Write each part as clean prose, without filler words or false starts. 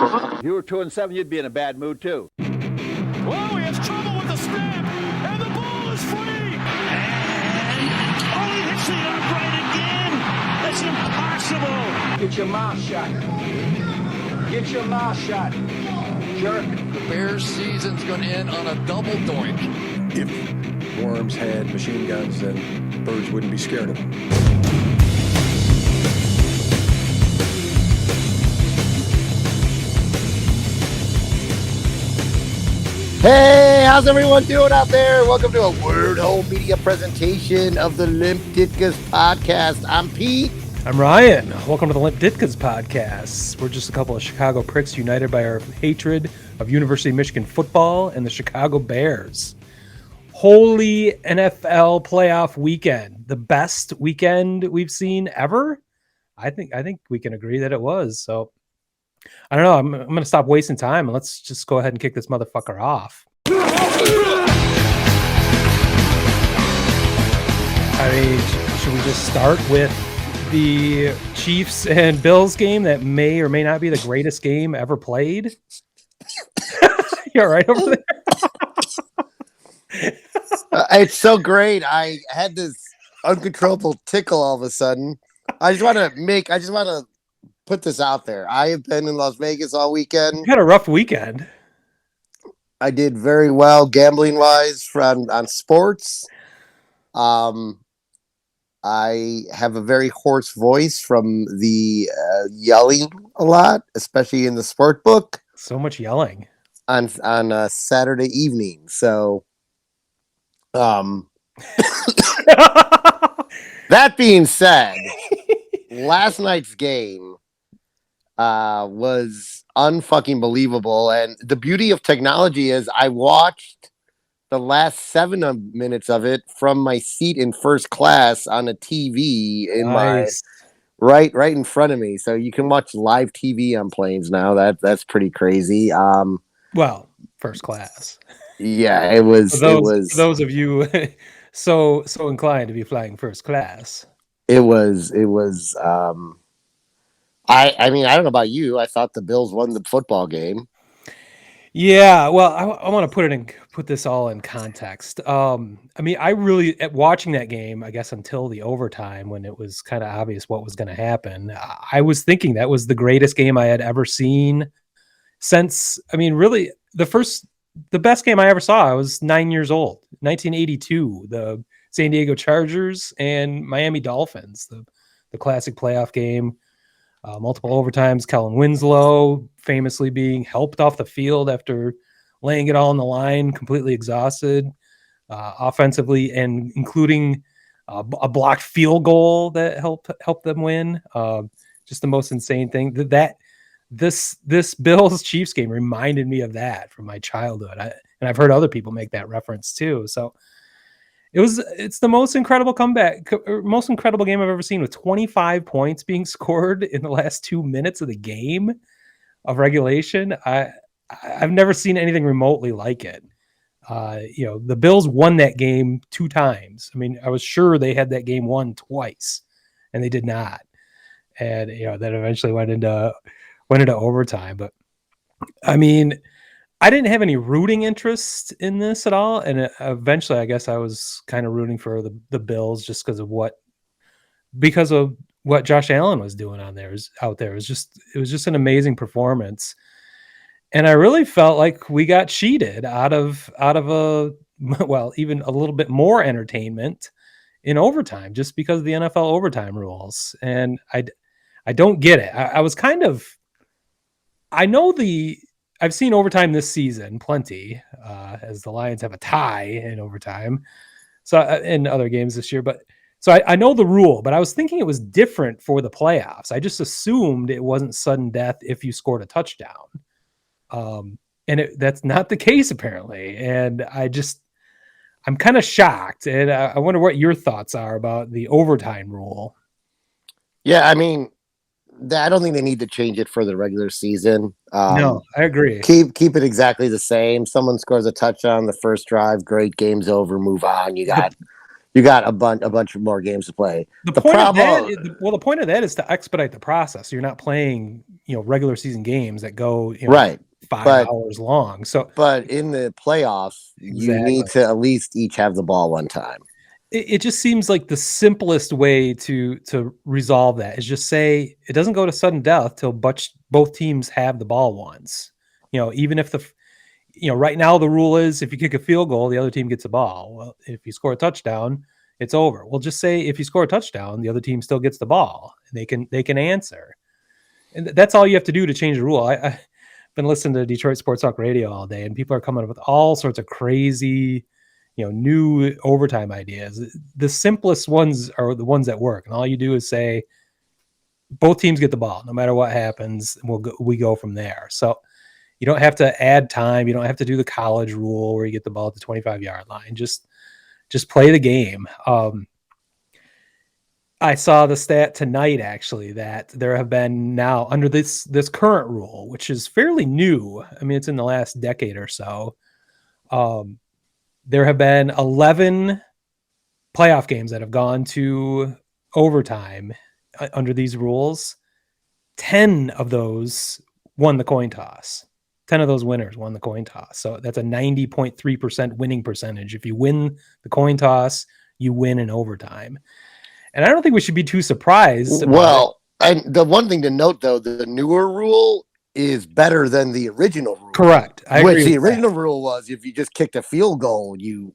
If you were 2-7, you'd be in a bad mood too. Whoa, he has trouble with the snap, and the ball is free. And he hits the upright again. That's impossible. Get your mouth shut. Get your mouth shut, jerk. The Bears' season's going to end on a double doink. If worms had machine guns, then birds wouldn't be scared of them. Hey, how's everyone doing out there? Welcome to a Word Hole Media presentation of the Limp Ditkas podcast. I'm Pete. I'm Ryan. Welcome to the Limp Ditkas podcast. We're just a couple of Chicago pricks united by our hatred of University of Michigan football and the Chicago Bears. Holy NFL playoff weekend. The best weekend we've seen ever. I think we can agree that it was. So I don't know. I'm going to stop wasting time and let's just go ahead and kick this motherfucker off. I mean, should we just start with the Chiefs and Bills game that may or may not be the greatest game ever played? You're right over there. It's so great. I had this uncontrollable tickle all of a sudden. I just want to put this out there. I have been in Las Vegas all weekend. You had a rough weekend. I did very well gambling wise on sports. I have a very hoarse voice from the yelling a lot, especially in the sport book. So much yelling on Saturday evening. So, that being said, last night's game was unfucking believable, and the beauty of technology is I watched the last 7 minutes of it from my seat in first class on a TV in nice. my right in front of me. So you can watch live TV on planes now. That's pretty crazy. Well, first class. Yeah, it was. For those of you so inclined to be flying first class. It was. I mean, I don't know about you. I thought the Bills won the football game. Yeah, well, I want to put this all in context. I mean, I really, at watching that game, I guess until the overtime when it was kind of obvious what was going to happen, I was thinking that was the greatest game I had ever seen since, I mean, really, the best game I ever saw, I was 9 years old, 1982, the San Diego Chargers and Miami Dolphins, the classic playoff game. Multiple overtimes, Kellen Winslow famously being helped off the field after laying it all on the line, completely exhausted, offensively, and including a blocked field goal that helped them win. Just the most insane thing. This Bills Chiefs game reminded me of that from my childhood, and I've heard other people make that reference too. So it's the most incredible most incredible game I've ever seen, with 25 points being scored in the last 2 minutes of the game of regulation. I've never seen anything remotely like it. The Bills won that game 2 times. I mean, I was sure they had that game won twice, and they did not. And that eventually went into overtime. But I mean, I didn't have any rooting interest in this at all, and eventually, I guess I was kind of rooting for the Bills just because of what Josh Allen was doing out there. It was just an amazing performance, and I really felt like we got cheated out of even a little bit more entertainment in overtime just because of the NFL overtime rules, and I don't get it. I've seen overtime this season plenty, as the Lions have a tie in overtime. So in other games this year, so I know the rule, but I was thinking it was different for the playoffs. I just assumed it wasn't sudden death if you scored a touchdown, and that's not the case apparently. And I'm kind of shocked, and I wonder what your thoughts are about the overtime rule. Yeah, I mean, I don't think they need to change it for the regular season. No, I agree. Keep it exactly the same. Someone scores a touchdown the first drive, great, game's over, move on. You got a bunch of more games to play. The point of that is to expedite the process. You're not playing regular season games that go, Right. 5 hours long. So But in the playoffs, you exactly. need to at least each have the ball one time. It just seems like the simplest way to resolve that is just say it doesn't go to sudden death till both teams have the ball once. Even if right now the rule is if you kick a field goal, the other team gets the ball. Well, if you score a touchdown, it's over. Well, just say if you score a touchdown, the other team still gets the ball and they can answer. And that's all you have to do to change the rule. I've been listening to Detroit Sports Talk Radio all day, and people are coming up with all sorts of crazy, new overtime ideas. The simplest ones are the ones that work. And all you do is say both teams get the ball, no matter what happens. We go from there. So you don't have to add time. You don't have to do the college rule where you get the ball at the 25-yard line. Just play the game. I saw the stat tonight, actually, that there have been now under this current rule, which is fairly new. I mean, it's in the last decade or so. There have been 11 playoff games that have gone to overtime under these rules. 10 of those won the coin toss. 10 of those winners won the coin toss. So that's a 90.3% winning percentage. If you win the coin toss, you win in overtime. And I don't think we should be too surprised. Well, and the one thing to note, though, the newer rule is better than the original rule. Correct. Which the original rule was if you just kicked a field goal, you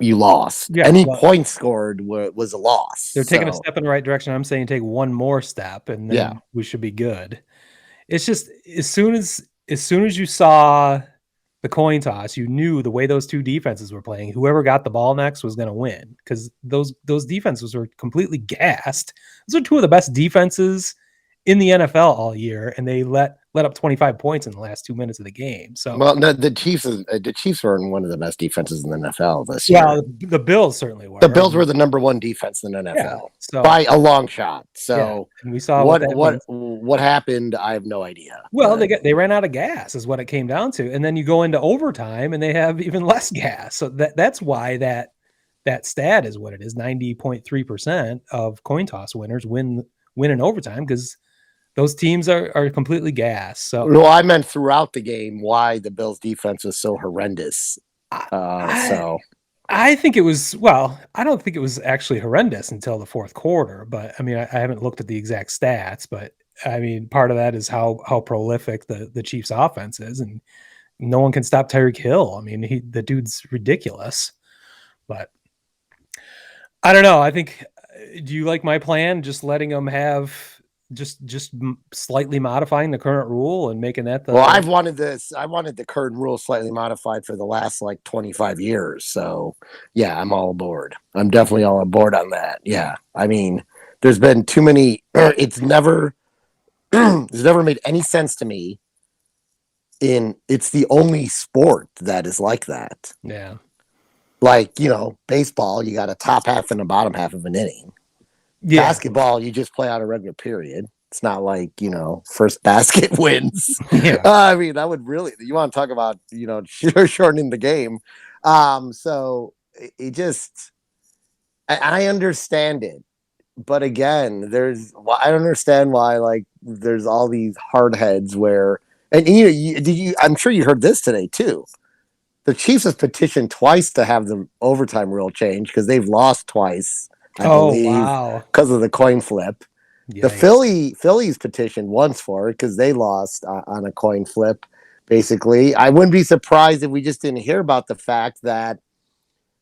lost. Yeah, Any point scored was a loss. They're taking a step in the right direction. I'm saying take one more step, and then we should be good. It's just as soon as you saw the coin toss, you knew the way those two defenses were playing, whoever got the ball next was going to win, because those defenses were completely gassed. Those are two of the best defenses in the NFL all year, and they let up 25 points in the last 2 minutes of the game. So, well, no, the Chiefs were one of the best defenses in the NFL this year. Well, the Bills certainly were. The Bills were the number one defense in the NFL by a long shot. So, and we saw what happened. I have no idea. Well, they ran out of gas, is what it came down to, and then you go into overtime, and they have even less gas. So that's why that stat is what it is. 90.3% of coin toss winners win in overtime, because those teams are completely gassed. So, well, I meant throughout the game why the Bills' defense was so horrendous. I think it was, I don't think it was actually horrendous until the fourth quarter. But I mean, I haven't looked at the exact stats, but I mean, part of that is how prolific the Chiefs' offense is, and no one can stop Tyreek Hill. I mean, the dude's ridiculous. But I don't know. I think. Do you like my plan? Just letting them have. Just slightly modifying the current rule and making that I wanted the current rule slightly modified for the last 25 years. So yeah, I'm all aboard. I'm definitely all aboard on that. Yeah. I mean, there's been too many, it's never made any sense to me. It's the only sport that is like that. Yeah. Baseball, you got a top half and a bottom half of an inning. Yeah. Basketball, you just play out a regular period. It's not like, first basket wins. Yeah. I mean, that would really, you want to talk about, shortening the game. So it just, I understand it. But again, I don't understand why, there's all these hard heads where, and I'm sure you heard this today too. The Chiefs have petitioned twice to have the overtime rule changed because they've lost twice. I believe, because of the coin flip. Yikes. The Phillies petitioned once for it because they lost on a coin flip. Basically, I wouldn't be surprised if we just didn't hear about the fact that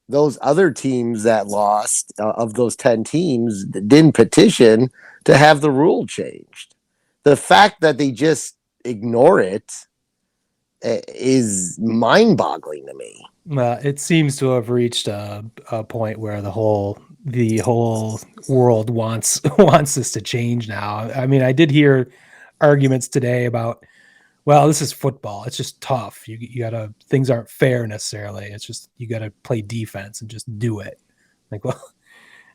those other teams that lost, of those 10 teams, didn't petition to have the rule changed. The fact that they just ignore it is mind-boggling to me. Well, it seems to have reached a point where the whole world wants this to change now. I mean, I did hear arguments today about, well, this is football. It's just tough. You gotta, things aren't fair necessarily. It's just, you gotta play defense and just do it. Well,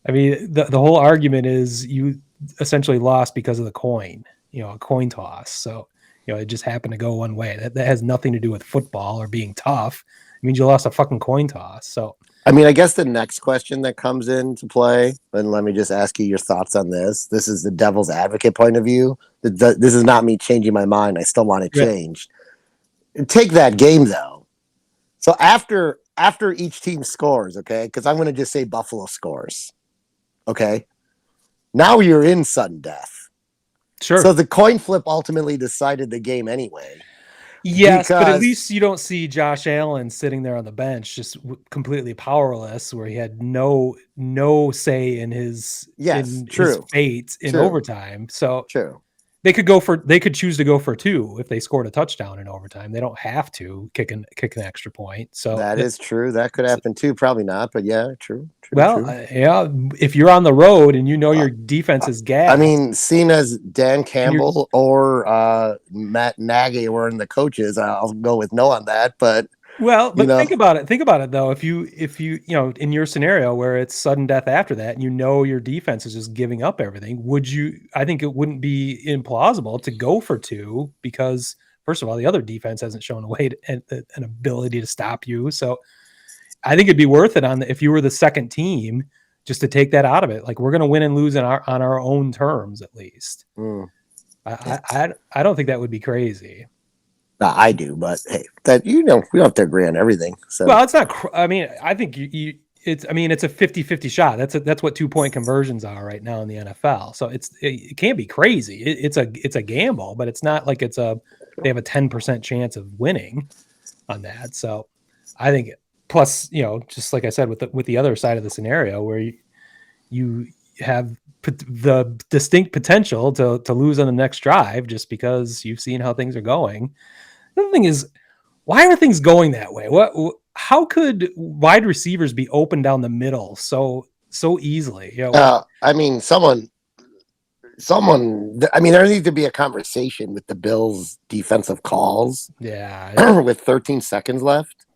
I mean, the whole argument is you essentially lost because of the coin, a coin toss. So, it just happened to go one way. That has nothing to do with football or being tough. It means you lost a fucking coin toss. So I mean, I guess the next question that comes into play, and let me just ask you your thoughts on this. This is the devil's advocate point of view. This is not me changing my mind. I still want it changed. Take that game though. So after each team scores, okay, because I'm going to just say Buffalo scores, okay. Now you're in sudden death. Sure. So the coin flip ultimately decided the game anyway. Yes, but at least you don't see Josh Allen sitting there on the bench just completely powerless, where he had no say in his his fate in overtime. So they could choose to go for 2 if they scored a touchdown in overtime. They don't have to kick an extra point. So that is true. That could happen too. Probably not, but yeah, true. Well, yeah, if you're on the road and you know your defense is gassed. I mean, seeing as Dan Campbell or Matt Nagy were in the coaches, I'll go with no on that. But think about it. Think about it though. If you in your scenario where it's sudden death after that, and your defense is just giving up everything, would you? I think it wouldn't be implausible to go for 2 because first of all, the other defense hasn't shown a way an ability to stop you. So I think it'd be worth it if you were the second team just to take that out of it. Like we're going to win and lose on our own terms at least. I don't think that would be crazy. I do, but hey, that we don't have to agree on everything. So well, it's not. I mean, I think it's a 50-50 shot. That's what 2-point conversions are right now in the NFL. So it can't be crazy. It's a gamble, but it's not like they have a 10% chance of winning on that. So I think plus, just like I said with the other side of the scenario where you have the distinct potential to lose on the next drive just because you've seen how things are going. The other thing is, why are things going that way? How could wide receivers be open down the middle so easily? I mean, someone. I mean, there needs to be a conversation with the Bills' defensive calls. Yeah, with 13 seconds left.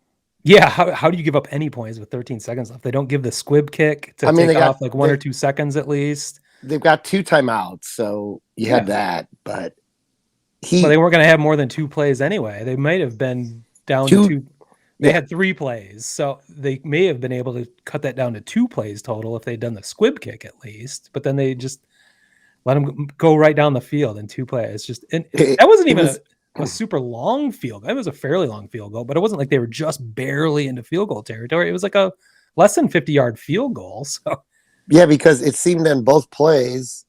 Yeah, how do you give up any points with 13 seconds left? They don't give the squib kick to take off like 1 or 2 seconds at least. They've got 2 timeouts, so you had that, but they weren't going to have more than 2 plays anyway. They might have been down to 2. They had 3 plays, so they may have been able to cut that down to 2 plays total if they'd done the squib kick at least. But then they just let them go right down the field in 2 plays. That wasn't even a super long field goal. It was a fairly long field goal, but it wasn't like they were just barely into field goal territory. It was like a less than 50-yard field goal. So yeah, because it seemed in both plays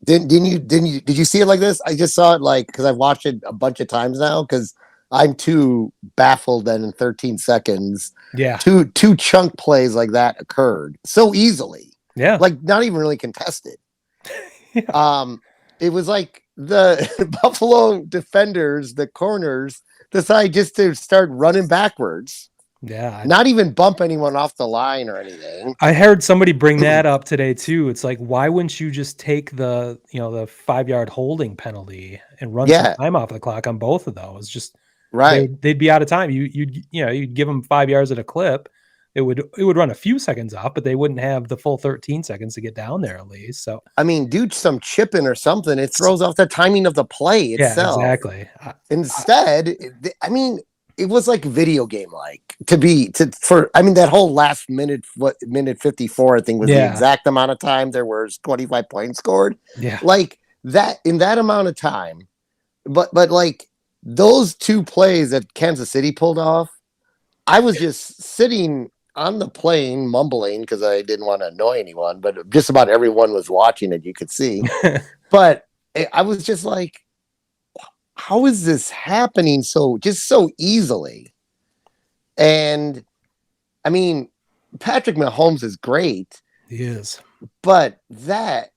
did you see it like this? I just saw it because I've watched it a bunch of times now because I'm too baffled that in 13 seconds, two chunk plays like that occurred so easily. Yeah, like not even really contested. It was like the Buffalo defenders, the corners, decide just to start running backwards. Yeah. Not even bump anyone off the line or anything. I heard somebody bring that up today too. It's like, why wouldn't you just take the 5-yard holding penalty and run some time off the clock on both of those? Just they'd be out of time. You'd give them 5 yards at a clip. It would run a few seconds off, but they wouldn't have the full 13 seconds to get down there at least. So I mean, do some chipping or something. It throws off the timing of the play itself. Yeah, exactly. Instead, I mean, it was like video game like that whole last minute 54 I think was the exact amount of time there was 25 points scored. Yeah, like that in that amount of time. But like those 2 plays that Kansas City pulled off, I was just sitting on the plane mumbling because I didn't want to annoy anyone, but just about everyone was watching it. You could see, but I was just like, how is this happening so easily? And I mean, Patrick Mahomes is great. He is. But that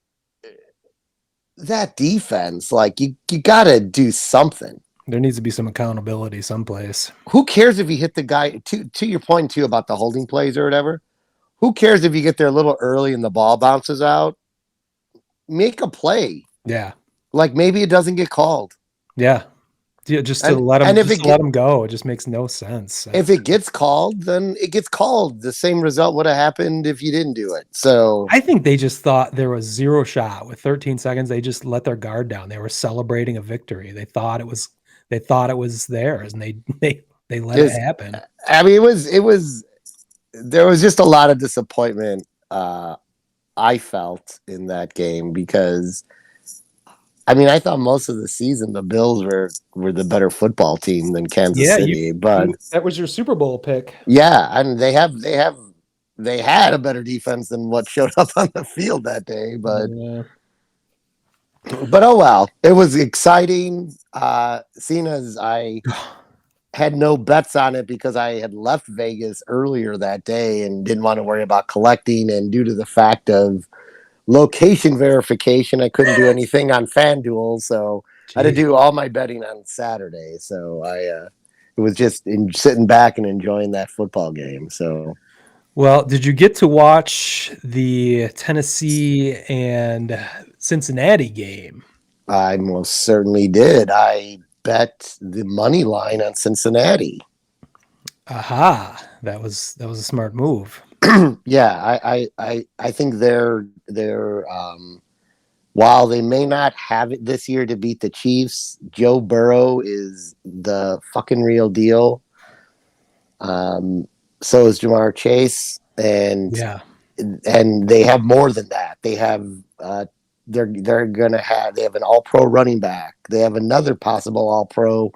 defense, like you got to do something. There needs to be some accountability someplace. Who cares if you hit the guy to your point too about the holding plays or whatever? Who cares if you get there a little early and the ball bounces out? Make a play. Yeah. Like maybe it doesn't get called. Yeah. Just to let them go. It just makes no sense. If it gets called, then it gets called. The same result would have happened if you didn't do it. So I think they just thought there was 0 shot with 13 seconds. They just let their guard down. They were celebrating a victory. They thought it was theirs, and they they let it happen. I mean, there was just a lot of disappointment I felt in that game because, I mean, I thought most of the season the Bills were the better football team than Kansas City, but that was your Super Bowl pick. Yeah, and they had a better defense than what showed up on the field that day, but oh well. It was exciting. Seeing as I had no bets on it because I had left Vegas earlier that day and didn't want to worry about collecting, and due to the fact of location verification, I couldn't do anything on FanDuel, so I had to do all my betting on Saturday. So it was just sitting back and enjoying that football game. So, well, did you get to watch the Tennessee and Cincinnati game? I most certainly did. I bet the money line on Cincinnati. Aha, that was a smart move. Yeah, I think they're while they may not have it this year to beat the Chiefs, Joe Burrow is the fucking real deal. So is Jamar Chase, and they have more than that. They have they have an all-pro running back. They have another possible all-pro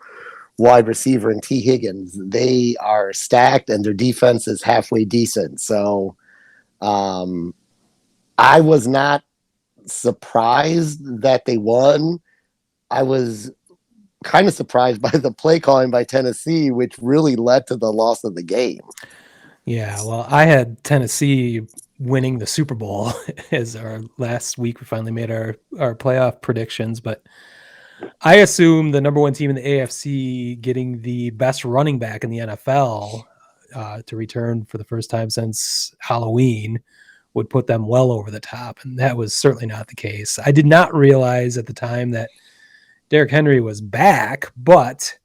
wide receiver in T. Higgins. They are stacked, and their defense is halfway decent. So I was not surprised that they won. I was kind of surprised by the play calling by Tennessee, which really led to the loss of the game. Yeah, well, I had Tennessee winning the Super Bowl as our last week. We finally made our playoff predictions, but I assume the number one team in the AFC getting the best running back in the NFL to return for the first time since Halloween would put them well over the top. And that was certainly not the case. I did not realize at the time that Derrick Henry was back, but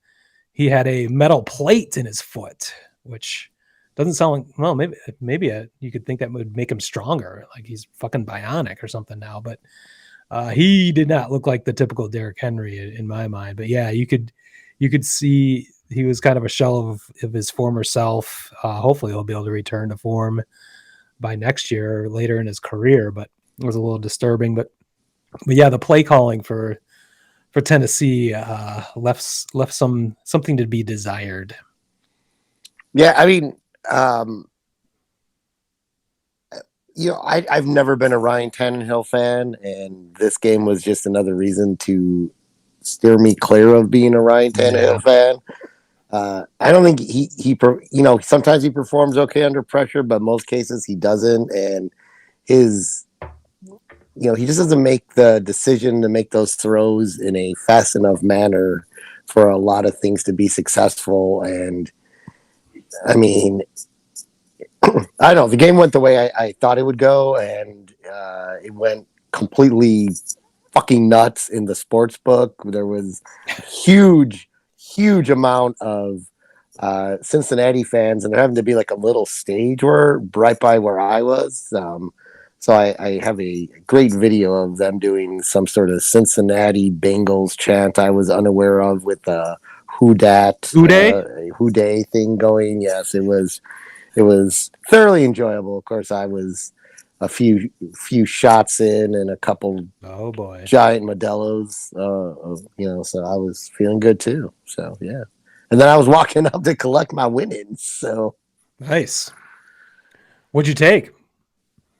he had a metal plate in his foot, which doesn't sound like, well, maybe you could think that would make him stronger. Like he's fucking bionic or something now, but he did not look like the typical Derrick Henry in my mind. But yeah, you could see he was kind of a shell of his former self. Hopefully he'll be able to return to form by next year or later in his career, but it was a little disturbing. But yeah, the play calling for Tennessee left something to be desired. Yeah, I mean, I've never been a Ryan Tannehill fan, and this game was just another reason to steer me clear of being a Ryan Tannehill fan. I don't think he sometimes he performs okay under pressure, but most cases he doesn't, and he just doesn't make the decision to make those throws in a fast enough manner for a lot of things to be successful. And I mean, I don't know. The game went the way I thought it would go, and it went completely fucking nuts in the sports book. There was huge amount of Cincinnati fans, and there happened to be like a little stage right by where I was. So I have a great video of them doing some sort of Cincinnati Bengals chant I was unaware of with the Who Dey thing going. Yes, it was thoroughly enjoyable. Of course, I was a few shots in and a couple giant Modelo's, so I was feeling good too. So yeah, and then I was walking up to collect my winnings. So nice. What'd you take?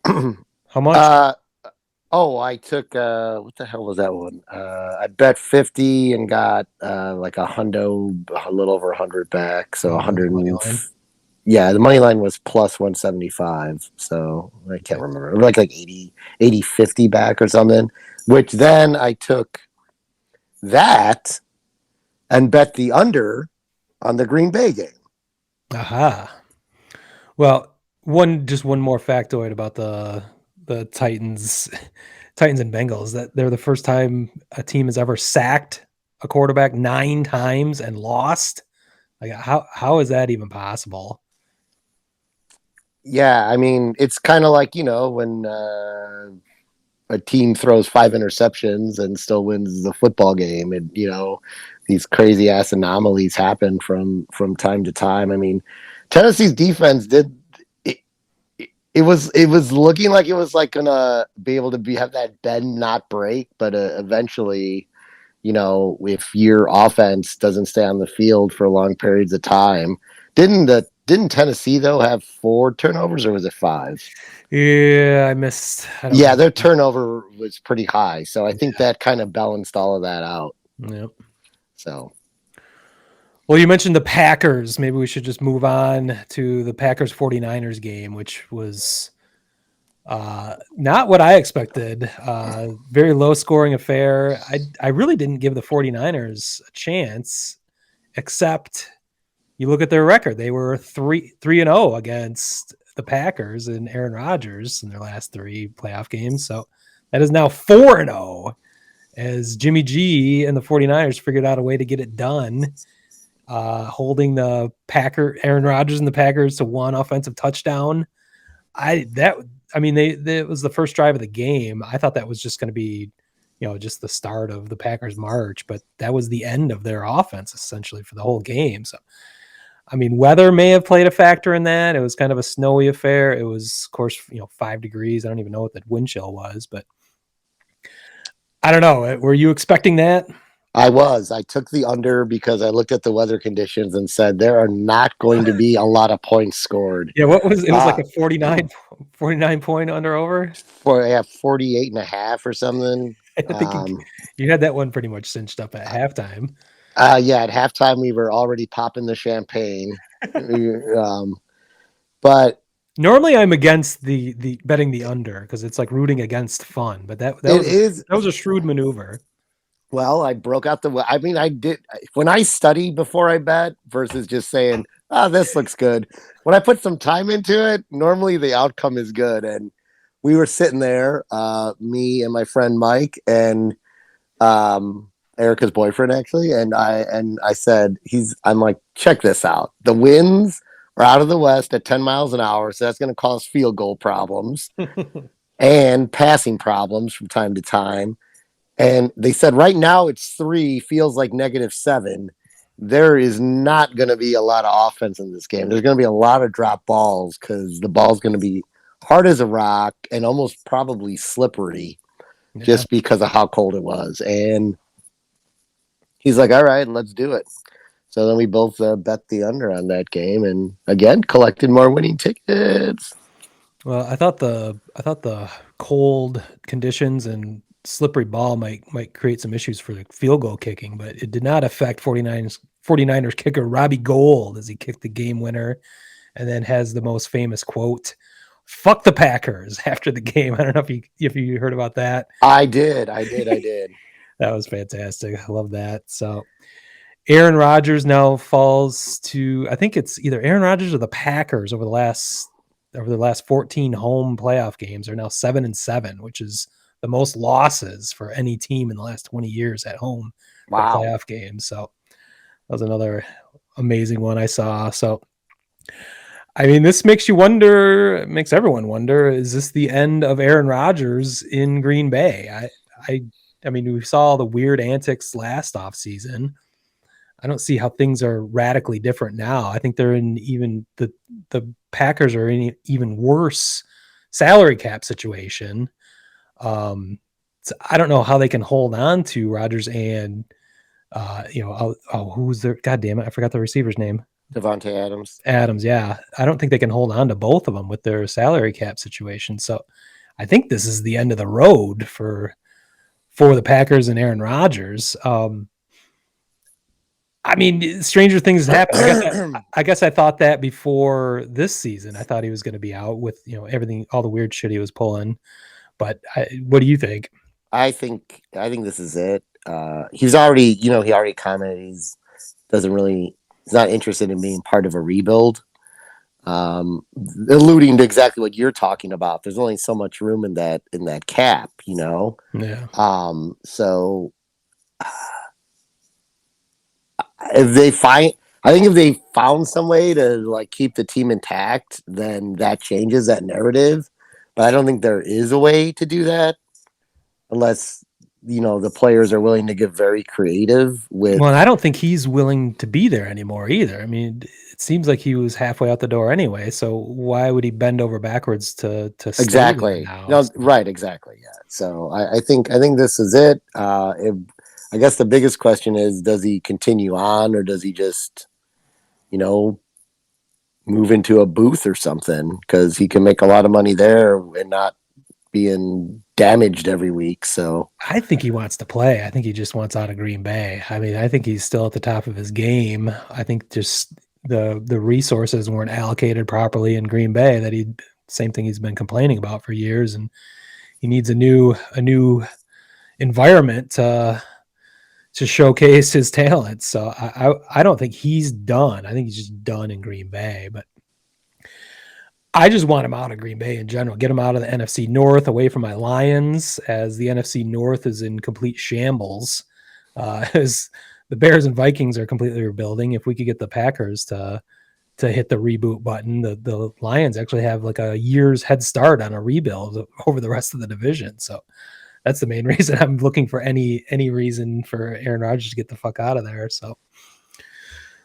How much? I took what the hell was that one? I bet 50 and got like a little over 100 back. So 100. Yeah, the money line was plus 175. So I can't remember. Like 80, 50 back or something. Which then I took that and bet the under on the Green Bay game. Aha. Well, one more factoid about the Titans and Bengals, that they're the first time a team has ever sacked a quarterback 9 times and lost. Like how is that even possible? Yeah, I mean, it's kind of like, when a team throws 5 interceptions and still wins the football game, and these crazy ass anomalies happen from time to time. I mean, Tennessee's defense did it was looking like it was like gonna be able to have that bend not break, but eventually, if your offense doesn't stay on the field for long periods of time, didn't Tennessee though have 4 turnovers or was it 5? Yeah, I missed. Yeah, their turnover was pretty high, so I think that kind of balanced all of that out. Yep. So, well, you mentioned the Packers. Maybe we should just move on to the Packers 49ers game, which was not what I expected. Very low scoring affair. I really didn't give the 49ers a chance, except you look at their record. They were 3-0 against the Packers and Aaron Rodgers in their last 3 playoff games. So that is now 4-0 as Jimmy G and the 49ers figured out a way to get it done, holding the Aaron Rodgers and the Packers to 1 offensive touchdown. It was the first drive of the game. I thought that was just going to be, just the start of the Packers' march, but that was the end of their offense essentially for the whole game. So, weather may have played a factor in that. It was kind of a snowy affair. It was, of course, 5 degrees. I don't even know what that wind chill was, but I don't know. Were you expecting that? I took the under because I looked at the weather conditions and said there are not going to be a lot of points scored. Yeah, what was it? Was like a 49 point under over? 48.5 or something. I think you had that one pretty much cinched up at halftime. Yeah, at halftime we were already popping the champagne. But normally I'm against the betting the under because it's like rooting against fun, but that was a shrewd maneuver. Well, I broke out I did when I study before I bet versus just saying, this looks good. When I put some time into it, normally the outcome is good. And we were sitting there, me and my friend Mike and Erica's boyfriend actually, and I said, I'm like, check this out. The winds are out of the west at 10 miles an hour, so that's going to cause field goal problems and passing problems from time to time. And they said right now it's 3, feels like -7. There is not going to be a lot of offense in this game. There's going to be a lot of drop balls because the ball's going to be hard as a rock and almost probably slippery just because of how cold it was. And he's like, all right, let's do it. So then we both bet the under on that game and again collected more winning tickets. Well, I thought the cold conditions and slippery ball might create some issues for the field goal kicking, but it did not affect 49ers kicker Robbie Gould as he kicked the game winner and then has the most famous quote, "Fuck the Packers," after the game. I don't know if you heard about that. I did. That was fantastic. I love that. So Aaron Rodgers now falls to, I think it's either Aaron Rodgers or the Packers over the last 14 home playoff games are now 7-7, which is the most losses for any team in the last 20 years at home for playoff games. So that was another amazing one I saw. So, this makes everyone wonder, is this the end of Aaron Rodgers in Green Bay? We saw the weird antics last offseason. I don't see how things are radically different now. I think they're in even the Packers are in an even worse salary cap situation. So I don't know how they can hold on to Rodgers and, who's their, God damn it, I forgot the receiver's name. Devontae Adams. Adams, yeah. I don't think they can hold on to both of them with their salary cap situation. So I think this is the end of the road for the Packers and Aaron Rodgers. Stranger things happen. I guess I thought that before this season. I thought he was going to be out with, everything, all the weird shit he was pulling. But what do you think? I think this is it. He's already, he already commented he's not interested in being part of a rebuild. Alluding to exactly what you're talking about. There's only so much room in that cap, Yeah. So if they found some way to like keep the team intact, then that changes that narrative. But I don't think there is a way to do that unless the players are willing to get very creative with. Well, and I don't think he's willing to be there anymore either. I mean, it seems like he was halfway out the door anyway. So why would he bend over backwards to stay there Exactly. now? No, right. Exactly. Yeah. So I think this is it. I guess the biggest question is, does he continue on, or does he just, move into a booth or something? Because he can make a lot of money there and not being damaged every week. So I think he wants to play. I think he just wants out of Green Bay. I mean, I think he's still at the top of his game. I think just the resources weren't allocated properly in Green Bay. Same thing he's been complaining about for years, and he needs a new environment to showcase his talent. So I don't think he's done. I think he's just done in Green Bay, but I just want him out of Green Bay in general. Get him out of the NFC North, away from my Lions, as the NFC North is in complete shambles. As the Bears and Vikings are completely rebuilding. If we could get the Packers to hit the reboot button, the Lions actually have like a year's head start on a rebuild over the rest of the division. So that's the main reason I'm looking for any reason for Aaron Rodgers to get the fuck out of there. So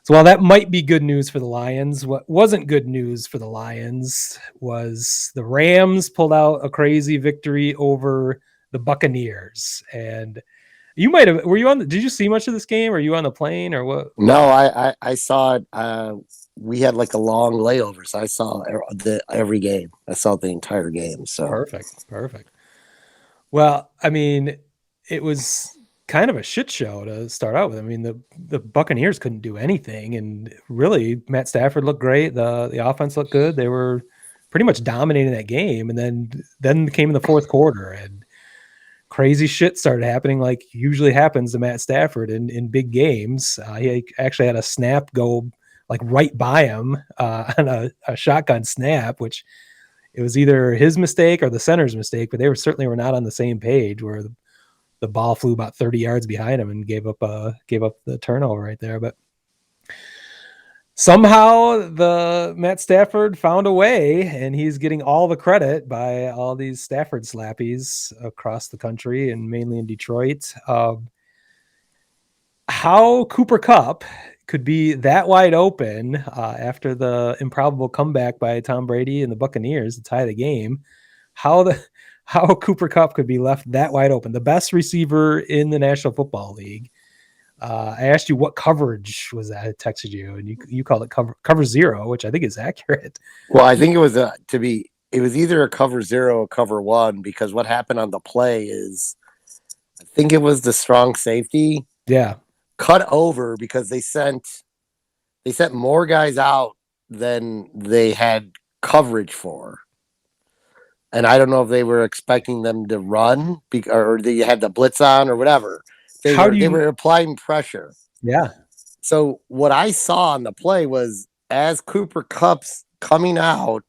while that might be good news for the Lions, what wasn't good news for the Lions was the Rams pulled out a crazy victory over the Buccaneers. And you might have, did you see much of this game? Are you on the plane or what? No, I saw it. We had like a long layover, so I saw every game. I saw the entire game. So Perfect. Well, I mean, it was kind of a shit show to start out with. I mean, the Buccaneers couldn't do anything, and really Matt Stafford looked great. The offense looked good. They were pretty much dominating that game, and then came in the fourth quarter, and crazy shit started happening like usually happens to Matt Stafford in big games. He actually had a snap go like right by him on a shotgun snap, which it was either his mistake or the center's mistake, but they certainly were not on the same page, where the ball flew about 30 yards behind him and gave up the turnover right there. But somehow the Matt Stafford found a way, and he's getting all the credit by all these Stafford slappies across the country and mainly in Detroit. How Cooper Kupp could be that wide open after the improbable comeback by Tom Brady and the Buccaneers to tie the game. How Cooper Kupp could be left that wide open, the best receiver in the National Football League. I asked you what coverage was that. I texted you, and you called it cover zero, which I think is accurate. Well, I think it was it was either a cover zero or cover one, because what happened on the play is, I think it was the strong safety. Yeah. Cut over because they sent more guys out than they had coverage for. And I don't know if they were expecting them to run or they had the blitz on or whatever. They were applying pressure. Yeah. So what I saw on the play was, as Cooper Kupp's coming out,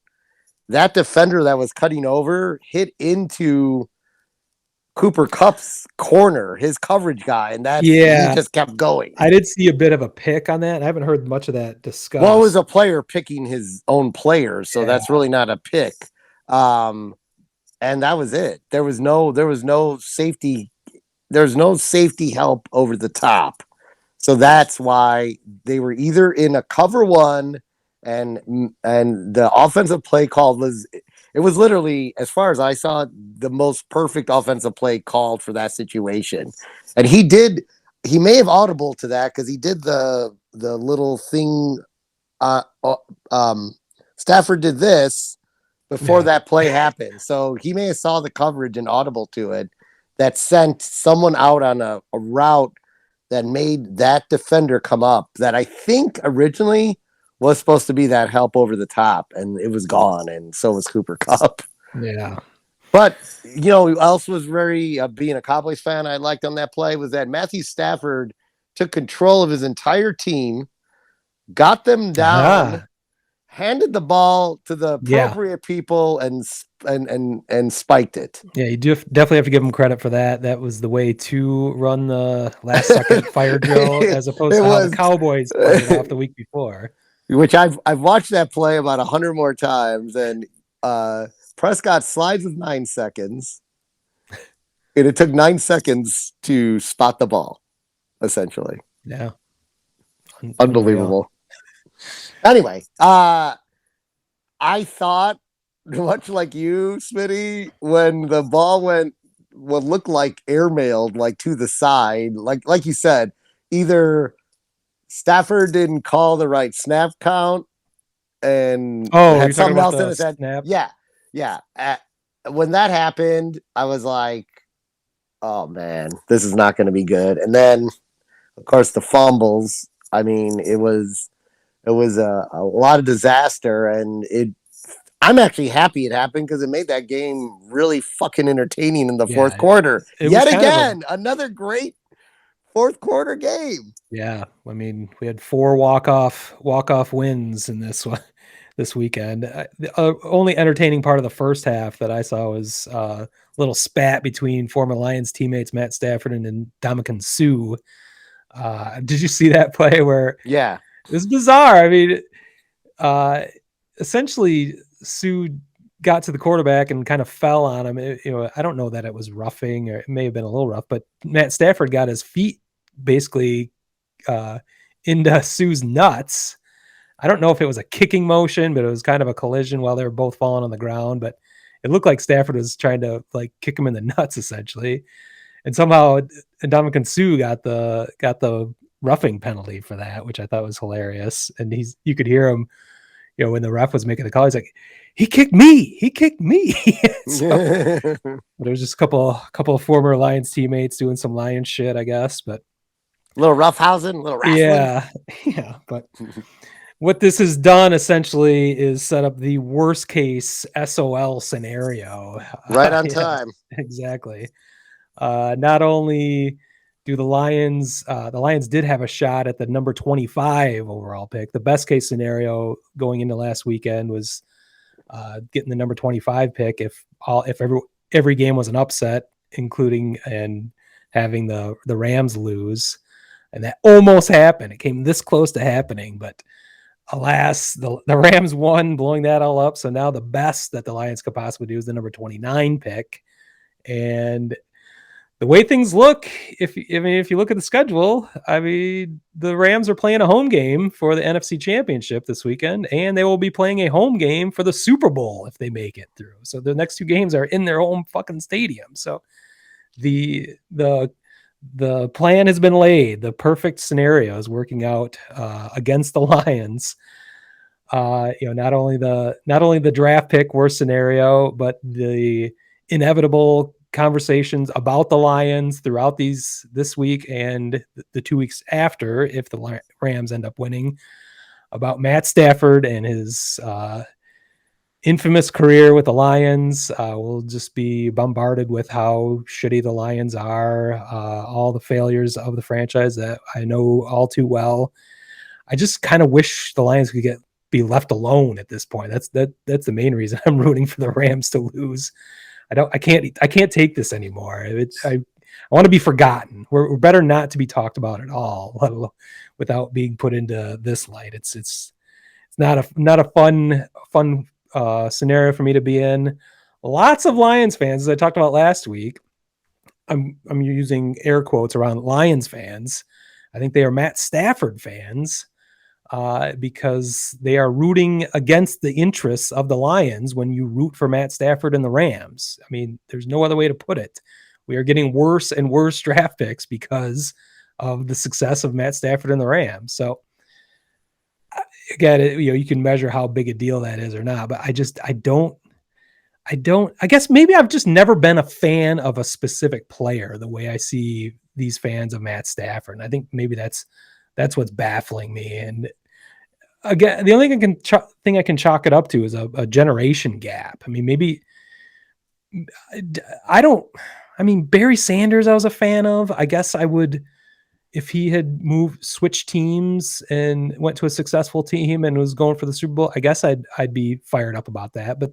that defender that was cutting over hit into Cooper Kupp's corner, his coverage guy, and he just kept going. I did see a bit of a pick on that. I haven't heard much of that discussed. Well, it was a player picking his own players, so that's really not a pick. And that was it. There was no safety. There's no safety help over the top. So that's why they were either in a cover one, and the offensive play call was literally, as far as I saw it, the most perfect offensive play called for that situation. And he may have audible to that, because he did the little thing. Stafford did this before that play happened. So he may have saw the coverage and audible to it that sent someone out on a route that made that defender come up, that I think originally was supposed to be that help over the top, and it was gone, and so was Cooper Kupp. Yeah. But, who else was very, being a Cowboys fan, I liked on that play, was that Matthew Stafford took control of his entire team, got them down, handed the ball to the appropriate people, and spiked it. Yeah, you do definitely have to give him credit for that. That was the way to run the last second fire drill, as opposed to how the Cowboys played it off the week before. Which I've watched that play about 100 more times, and Prescott slides with 9 seconds, And it took 9 seconds to spot the ball, essentially. Yeah. Unbelievable. Anyway, I thought, much like you, Smitty, when the ball went what looked like airmailed, like to the side, like you said, either Stafford didn't call the right snap count and you're had talking something about else in the his head. snap? Yeah. When that happened, I was like, oh man, this is not going to be good. And then, of course, the fumbles. I mean, it was a lot of disaster, and I'm actually happy it happened because it made that game really fucking entertaining in the fourth quarter. It Yet was kind again, another great fourth quarter game. Yeah, I mean, we had 4 walk-off wins in this one this weekend. The only entertaining part of the first half that I saw was a little spat between former Lions teammates Matt Stafford and Ndamukong Suh. Did you see that play where Yeah. it was bizarre? I mean, essentially, Suh got to the quarterback and kind of fell on him. I don't know that it was roughing, or it may have been a little rough, but Matt Stafford got his feet basically into Sue's nuts. I don't know if it was a kicking motion, but it was kind of a collision while they were both falling on the ground. But it looked like Stafford was trying to like kick him in the nuts essentially, and somehow Ndamukong Suh got the roughing penalty for that, which I thought was hilarious. And you could hear him, when the ref was making the call, he's like, he kicked me. So, but it was just a couple of former Lions teammates doing some Lions shit, I guess. But little roughhousing, little wrestling. Yeah. But what this has done essentially is set up the worst case SOL scenario. Right on time. Exactly. Not only do the Lions did have a shot at the number 25 overall pick. The best case scenario going into last weekend was getting the number 25 pick if every game was an upset, including and having the Rams lose. And that almost happened. It came this close to happening, but alas, the Rams won, blowing that all up. So now the best that the Lions could possibly do is the number 29 pick. And the way things look, if you look at the schedule, I mean, the Rams are playing a home game for the NFC Championship this weekend, and they will be playing a home game for the Super Bowl if they make it through. So the next 2 games are in their home fucking stadium. So the plan has been laid. The perfect scenario is working out against the Lions. Not only the draft pick worst scenario, but the inevitable conversations about the Lions throughout this week and the 2 weeks after, if the Rams end up winning, about Matt Stafford and his infamous career with the Lions. We'll just be bombarded with how shitty the Lions are, all the failures of the franchise that I know all too well. I just kind of wish the Lions could be left alone at this point. That's the main reason I'm rooting for the Rams to lose. I can't take this anymore. I want to be forgotten. We're better not to be talked about at all, without being put into this light. It's not a fun scenario for me to be in. Lots of Lions fans, as I talked about last week, I'm using air quotes around Lions fans. I think they are Matt Stafford fans, because they are rooting against the interests of the Lions when you root for Matt Stafford and the Rams. I mean, there's no other way to put it. We are getting worse and worse draft picks because of the success of Matt Stafford and the Rams. So again, you can measure how big a deal that is or not, but I guess maybe I've just never been a fan of a specific player the way I see these fans of Matt Stafford. And I think maybe that's what's baffling me. And again, the only thing I can chalk it up to is a generation gap. I mean, maybe Barry Sanders I was a fan of. I guess I would, if he had switched teams and went to a successful team and was going for the Super Bowl, I guess I'd be fired up about that. But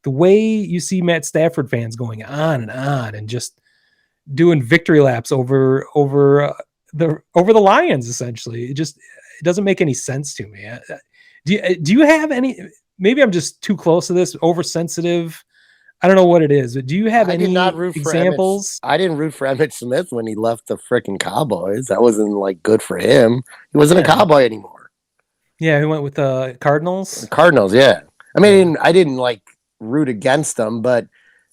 the way you see Matt Stafford fans going on and just doing victory laps over the Lions, essentially, it doesn't make any sense to me. Do you have any? Maybe I'm just too close to this, oversensitive. I don't know what it is. But do you have I any did not root for examples? I didn't root for Emmett Smith when he left the freaking Cowboys. That wasn't like good for him. He wasn't a Cowboy anymore. Yeah, he went with the Cardinals. Cardinals, yeah. I mean, I didn't like root against them, but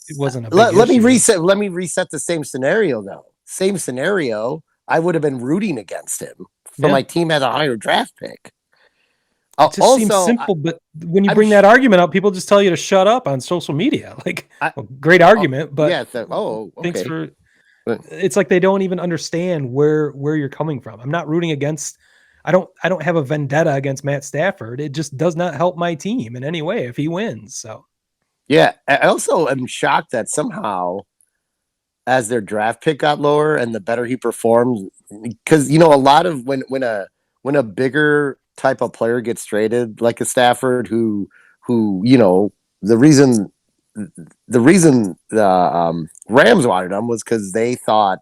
It wasn't a big let me issue. reset. Let me reset the same scenario though. Same scenario. I would have been rooting against him for my team had a higher draft pick. It just seems simple, but when you bring that argument up, people just tell you to shut up on social media. Like, great argument, but yeah. Thanks for. It's like they don't even understand where you're coming from. I'm not rooting against. I don't have a vendetta against Matt Stafford. It just does not help my team in any way if he wins. So, yeah. I also am shocked that somehow, as their draft pick got lower and the better he performed, because a lot of when a bigger type of player gets traded like a Stafford, who the reason the Rams wanted him was because they thought,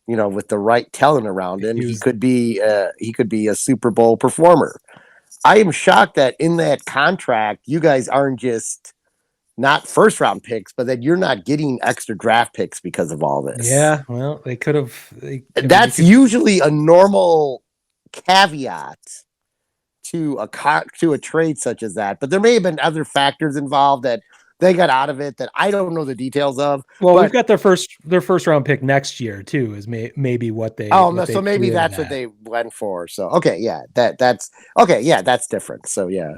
with the right talent around him, he could be a Super Bowl performer. I am shocked that in that contract, you guys aren't just not first round picks, but that you're not getting extra draft picks because of all this. Yeah, well, they could have. That's usually a normal caveat to a trade such as that, but there may have been other factors involved that they got out of it that I don't know the details of. Well, we've got their first round pick next year too. Is maybe what they. So maybe that's what they went for. So that's okay. Yeah, that's different. So yeah,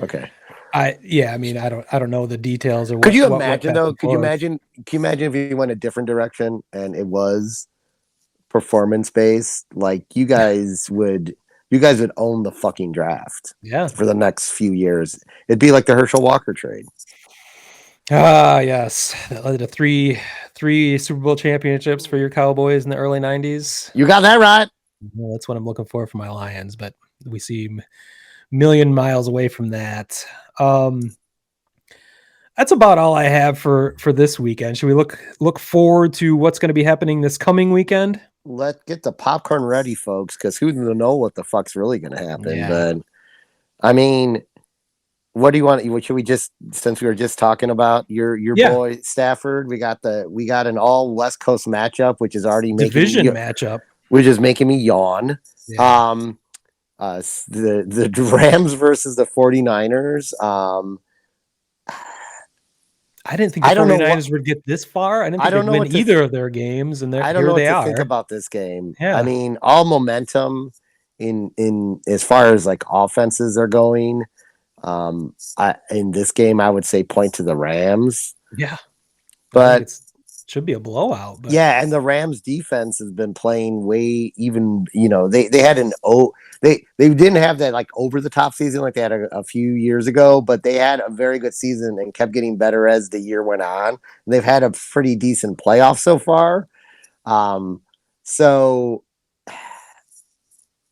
okay. I mean, I don't know the details. Or could you imagine though? Can you imagine if you went a different direction and it was performance based? Like you guys would own the fucking draft. Yeah. For the next few years. It'd be like the Herschel Walker trade. Yes. That led to three Super Bowl championships for your Cowboys in the early 90s. You got that right. Well, that's what I'm looking for my Lions, but we seem a million miles away from that. That's about all I have for this weekend. Should we look forward to what's going to be happening this coming weekend? Let's get the popcorn ready, folks, because who knows know what the fuck's really going to happen. Yeah. But I mean, what do you want? Should we just, since we were just talking about your boy Stafford, we got an all West Coast matchup, which is already division matchup, which is making me yawn. Yeah. The Rams versus the 49ers. I didn't think the 49ers would get this far. I didn't think they'd win either of their games, and I don't know what to think about this game. Yeah. I mean, all momentum in as far as like offenses are going. In this game, I would say point to the Rams. Yeah, but it should be a blowout. But. Yeah, and the Rams defense has been playing way even. They had they didn't have that like over the top season like they had a few years ago, but they had a very good season and kept getting better as the year went on. And they've had a pretty decent playoff so far. So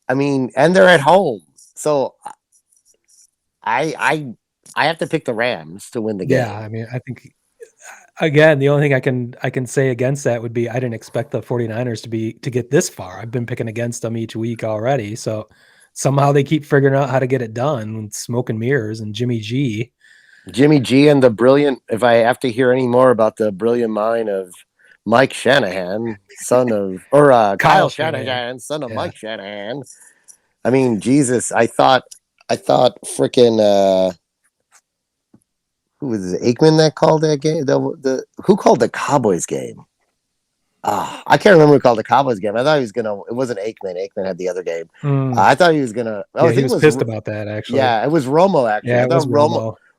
I mean, and they're at home, so I have to pick the Rams to win the game. Yeah, I mean, I think again, the only thing I can say against that would be I didn't expect the 49ers to get this far. I've been picking against them each week already, so somehow they keep figuring out how to get it done with smoke and mirrors and Jimmy G and the brilliant. If I have to hear any more about the brilliant mind of Mike Shanahan, son of Kyle Shanahan, son of Mike Shanahan. I mean, Jesus, I thought freaking who was it, Aikman that called that game? Who called the Cowboys game? I can't remember who called the Cowboys game. I thought he was gonna. It wasn't Aikman. Aikman had the other game. I thought he was gonna. He was pissed about that actually. Yeah, it was Romo actually. Yeah, I thought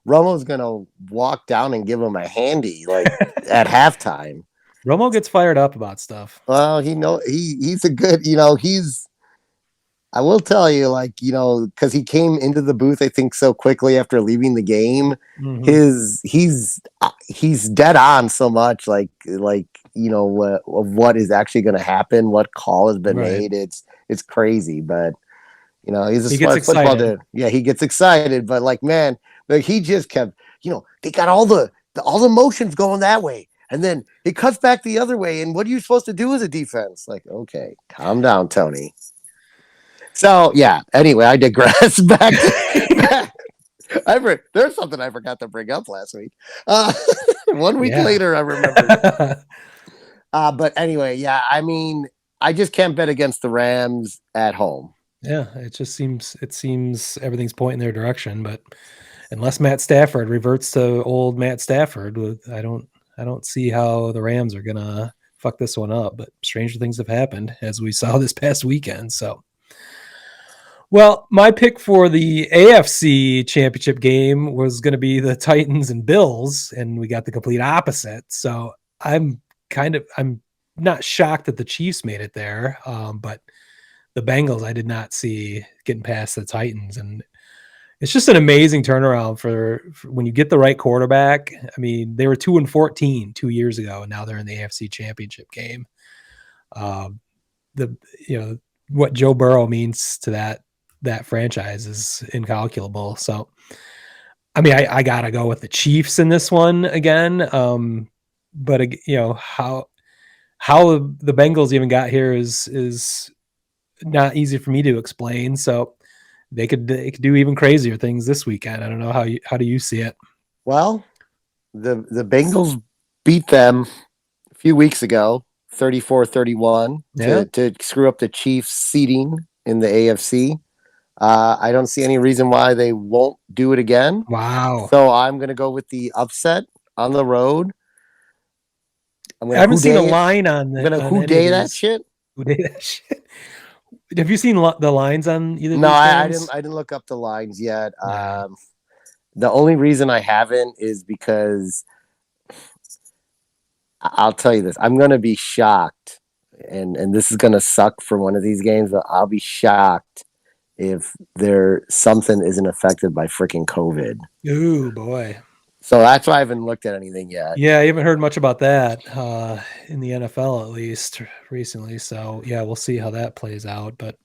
Romo's gonna walk down and give him a handy like at halftime. Romo gets fired up about stuff. Well, he's a good. I will tell you, because he came into the booth, I think, so quickly after leaving the game. Mm-hmm. He's dead on so much, of what is actually going to happen, what call has been made. It's crazy, but he's a smart football dude. Yeah, he gets excited, but man, he just kept, they got all the motions going that way, and then it cuts back the other way, and what are you supposed to do as a defense? Okay, calm down, Tony. So yeah. Anyway, I digress. Back There's something I forgot to bring up last week. 1 week Yeah. later, I remember. But anyway, yeah, I mean, I just can't bet against the Rams at home. Yeah, it seems everything's pointing their direction, but unless Matt Stafford reverts to old Matt Stafford, I don't see how the Rams are gonna fuck this one up. But stranger things have happened, as we saw this past weekend. So, well, my pick for the AFC Championship game was going to be the Titans and Bills, and we got the complete opposite. So I'm not shocked that the Chiefs made it there, but the Bengals I did not see getting past the Titans, and it's just an amazing turnaround for when you get the right quarterback. I mean, they were 2-14 2 years ago, and now they're in the AFC Championship game. What Joe Burrow means to that franchise is incalculable. So, I mean, I gotta go with the Chiefs in this one again. But how the Bengals even got here is not easy for me to explain. So they could do even crazier things this weekend. I don't know how do you see it? Well, the Bengals beat them a few weeks ago, 34-31, to screw up the Chiefs' seeding in the AFC. I don't see any reason why they won't do it again. Wow. So I'm going to go with the upset on the road. I haven't seen a line on the. I'm going to who-day that shit. Who-day that shit. Have you seen the lines on either? No, I didn't look up the lines yet. Yeah. The only reason I haven't is because I'll tell you this: I'm going to be shocked, and this is going to suck for one of these games. But I'll be shocked if something isn't affected by freaking COVID. Ooh, boy. So that's why I haven't looked at anything yet. Yeah, you haven't heard much about that in the NFL, at least recently. So yeah, we'll see how that plays out. But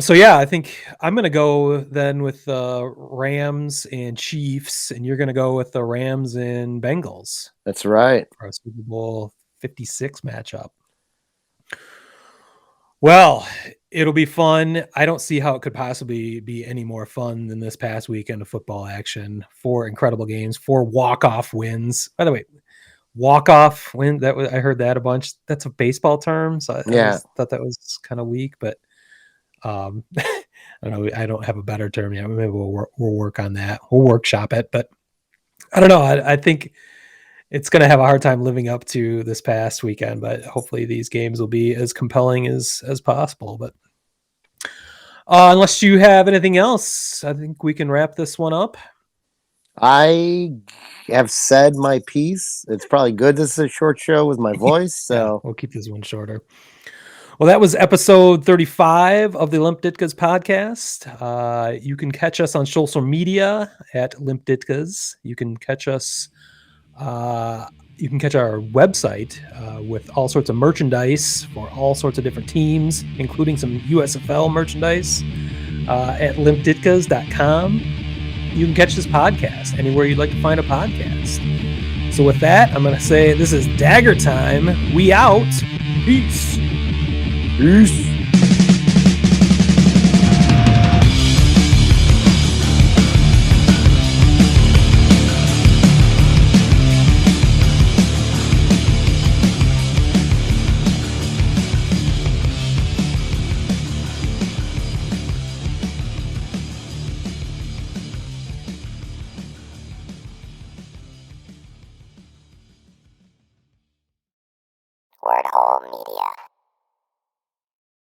so yeah, I think I'm gonna go then with the Rams and Chiefs, and you're gonna go with the Rams and Bengals. That's right. For a Super Bowl 56 matchup. Well, it'll be fun. I don't see how it could possibly be any more fun than this past weekend of football action. 4 incredible games, 4 walk-off wins. By the way, walk-off win, I heard that a bunch. That's a baseball term, so I thought that was kind of weak, but I don't know. I don't have a better term yet. Maybe we'll work on that. We'll workshop it, but I don't know. I think it's going to have a hard time living up to this past weekend, but hopefully these games will be as compelling as possible. But unless you have anything else, I think we can wrap this one up. I have said my piece. It's probably good. This is a short show with my voice, so yeah, we'll keep this one shorter. Well, that was episode 35 of the Limp Ditkas podcast. You can catch us on social media at Limp Ditkas. You can catch us. You can catch our website with all sorts of merchandise for all sorts of different teams, including some USFL merchandise at limpditkas.com. You can catch this podcast anywhere you'd like to find a podcast. So with that, I'm going to say this is Dagger Time. We out. Peace. Peace. Wordhole Media.